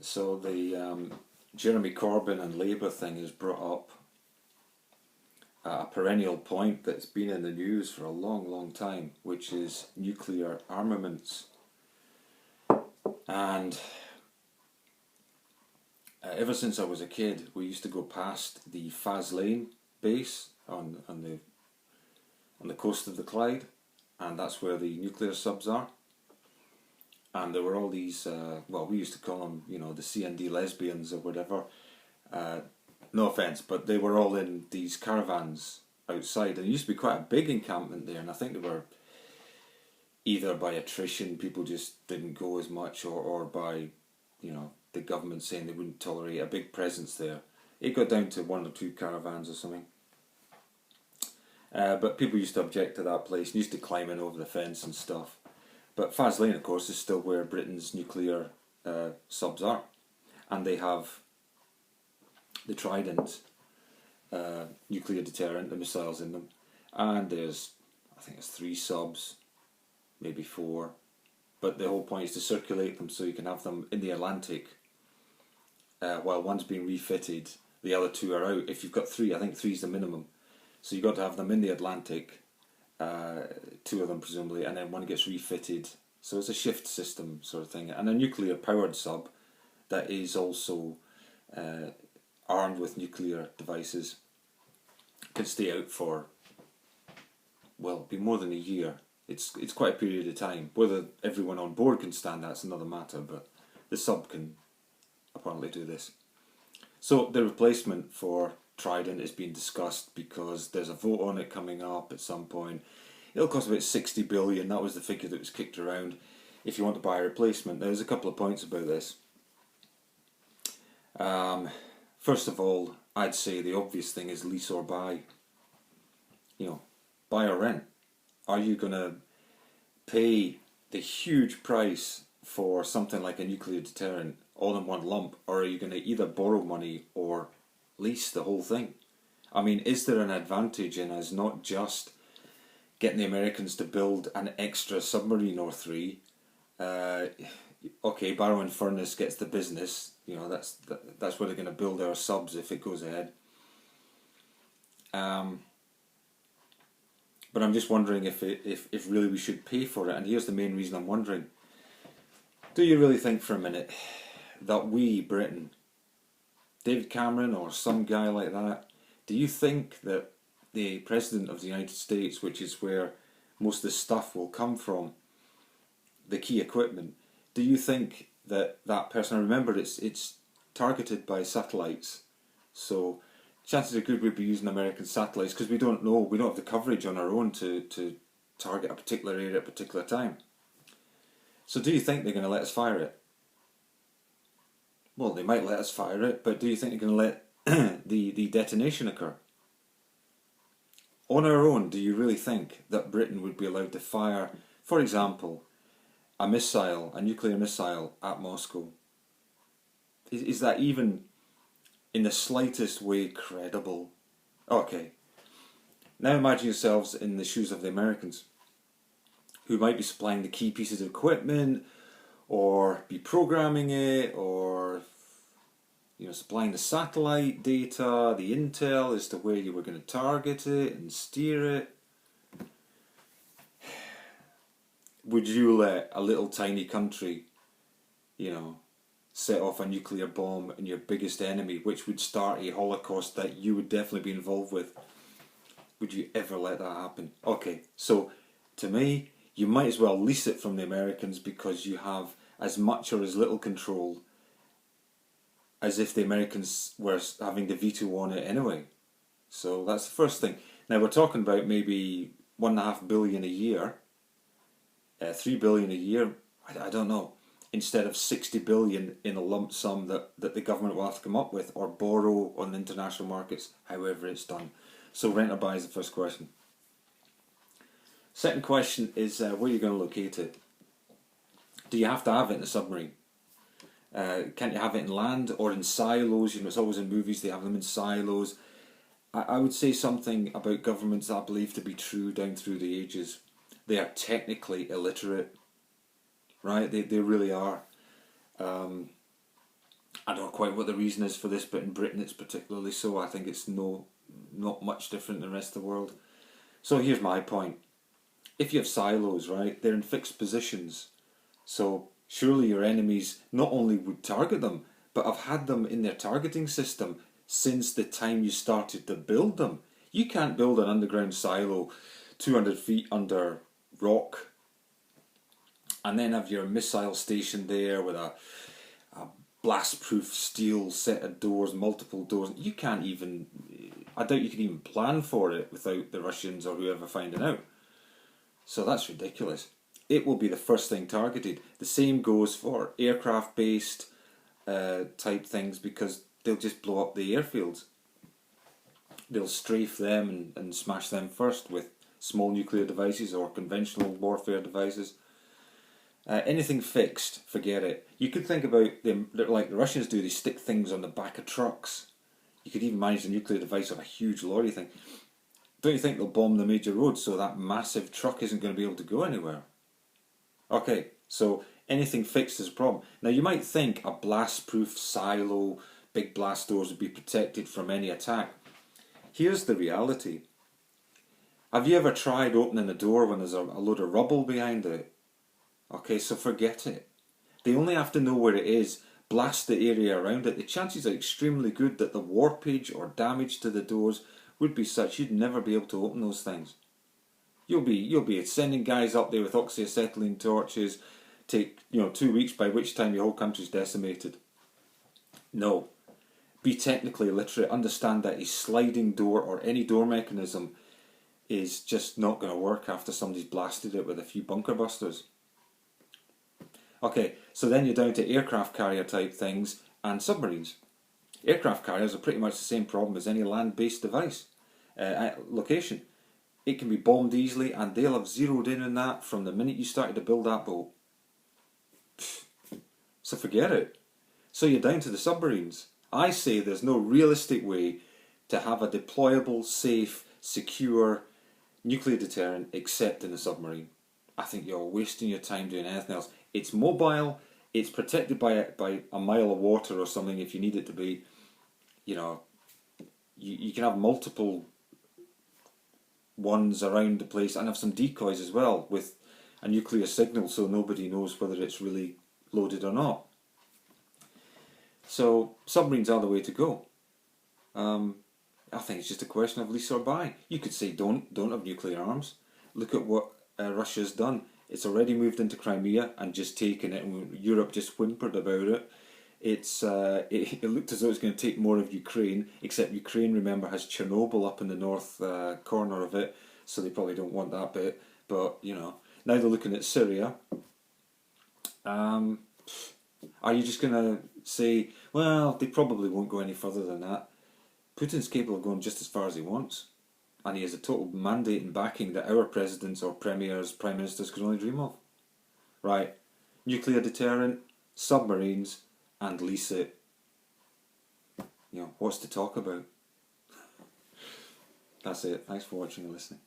So the Jeremy Corbyn and Labour thing has brought up a perennial point that's been in the news for a long, long time, which is nuclear armaments. And ever since I was a kid, we used to go past the Faslane base on the coast of the Clyde, and that's where the nuclear subs are. And there were all these, well, we used to call them, you know, the C&D lesbians or whatever. No offence, but they were all in these caravans outside. And it used to be quite a big encampment there, and I think they were either by attrition, people just didn't go as much, or by, you know, the government saying they wouldn't tolerate a big presence there. It got down to 1 or 2 caravans or something. But people used to object to that place and used to climb in over the fence and stuff. But Faslane, of course, is still where Britain's nuclear subs are. And they have the Trident nuclear deterrent, the missiles in them. And there's, I think it's 3 subs, maybe 4. But the whole point is to circulate them so you can have them in the Atlantic. While one's being refitted, the other 2 are out. If you've got 3, I think 3 is the minimum. So you've got to have them in the Atlantic. 2 of them presumably, and then one gets refitted. So it's a shift system sort of thing. And a nuclear powered sub that is also armed with nuclear devices can stay out for, well, it'll be more than a year. It's quite a period of time. Whether everyone on board can stand that's another matter, but the sub can apparently do this. So the replacement for Trident is being discussed because there's a vote on it coming up at some point. It'll cost about 60 billion, that was the figure that was kicked around, if you want to buy a replacement. Now, there's a couple of points about this. First of all, I'd say the obvious thing is lease or buy. You know, buy or rent. Are you going to pay the huge price for something like a nuclear deterrent all in one lump, or are you going to either borrow money or lease the whole thing? I mean, is there an advantage in us not just getting the Americans to build an extra submarine or 3? Okay, Barrow and Furness gets the business. You know, that's where they're going to build our subs if it goes ahead. But I'm just wondering if really we should pay for it. And here's the main reason I'm wondering: do you really think for a minute that we, Britain, David Cameron or some guy like that, do you think that the President of the United States, which is where most of the stuff will come from, the key equipment, do you think that that person, remember it's targeted by satellites, so chances are good we'd be using American satellites because we don't know, we don't have the coverage on our own to target a particular area at a particular time. So do you think they're going to let us fire it? Well, they might let us fire it, but do you think they're going to let the detonation occur? On our own, do you really think that Britain would be allowed to fire, for example, a missile, a nuclear missile at Moscow? Is that even in the slightest way credible? Okay. Now imagine yourselves in the shoes of the Americans, who might be supplying the key pieces of equipment, or be programming it, or, you know, supplying the satellite data, the intel as to where you were going to target it and steer it. Would you let a little tiny country, you know, set off a nuclear bomb on your biggest enemy, which would start a holocaust that you would definitely be involved with? Would you ever let that happen? Okay, so to me, you might as well lease it from the Americans because you have as much or as little control as if the Americans were having the veto on it anyway. So that's the first thing. Now we're talking about maybe $1.5 billion a year, 3 billion a year, I don't know, instead of 60 billion in a lump sum that the government will have to come up with or borrow on international markets, however it's done. So rent or buy is the first question. Second question is where are you going to locate it? Do you have to have it in a submarine? Can't you have it in land or in silos? You know, it's always in movies, they have them in silos. I would say something about governments that I believe to be true down through the ages. They are technically illiterate, right? They really are. I don't know quite what the reason is for this, but in Britain it's particularly so. I think it's not much different than the rest of the world. So here's my point. If you have silos, right, they're in fixed positions. So surely your enemies not only would target them, but have had them in their targeting system since the time you started to build them. You can't build an underground silo 200 feet under rock and then have your missile station there with a blast-proof steel set of doors, multiple doors. You can't even, I doubt you can even plan for it without the Russians or whoever finding out. So that's ridiculous. It will be the first thing targeted. The same goes for aircraft-based type things, because they'll just blow up the airfields. They'll strafe them and smash them first with small nuclear devices or conventional warfare devices. Anything fixed, forget it. You could think about them like the Russians do. They stick things on the back of trucks. You could even manage a nuclear device on a huge lorry thing. Don't you think they'll bomb the major roads so that massive truck isn't going to be able to go anywhere? Okay, so anything fixed is a problem. Now you might think a blast-proof silo, big blast doors would be protected from any attack. Here's the reality. Have you ever tried opening a door when there's a load of rubble behind it? Okay, so forget it. They only have to know where it is, blast the area around it. The chances are extremely good that the warpage or damage to the doors would be such you'd never be able to open those things. You'll be sending guys up there with oxyacetylene torches, take 2 weeks, by which time your whole country's decimated. No. Be technically literate, understand that a sliding door or any door mechanism is just not going to work after somebody's blasted it with a few bunker busters. Okay, so then you're down to aircraft carrier type things and submarines. Aircraft carriers are pretty much the same problem as any land-based device location. It can be bombed easily, and they'll have zeroed in on that from the minute you started to build that boat. So forget it. So you're down to the submarines. I say there's no realistic way to have a deployable, safe, secure nuclear deterrent except in a submarine. I think you're wasting your time doing anything else. It's mobile, it's protected by a mile of water or something if you need it to be. You can have multiple ones around the place and have some decoys as well with a nuclear signal so nobody knows whether it's really loaded or not. So submarines are the way to go. I think it's just a question of lease or buy. You could say don't have nuclear arms. Look at what Russia's done. It's already moved into Crimea and just taken it, and Europe just whimpered about it. It looked as though it's going to take more of Ukraine, except Ukraine, remember, has Chernobyl up in the north corner of it, so they probably don't want that bit. But, now they're looking at Syria. Are you just going to say, well, they probably won't go any further than that? Putin's capable of going just as far as he wants. And he has a total mandate and backing that our presidents or premiers, prime ministers could only dream of. Right, nuclear deterrent, submarines, and lease it. What's to talk about? That's it. Thanks for watching and listening.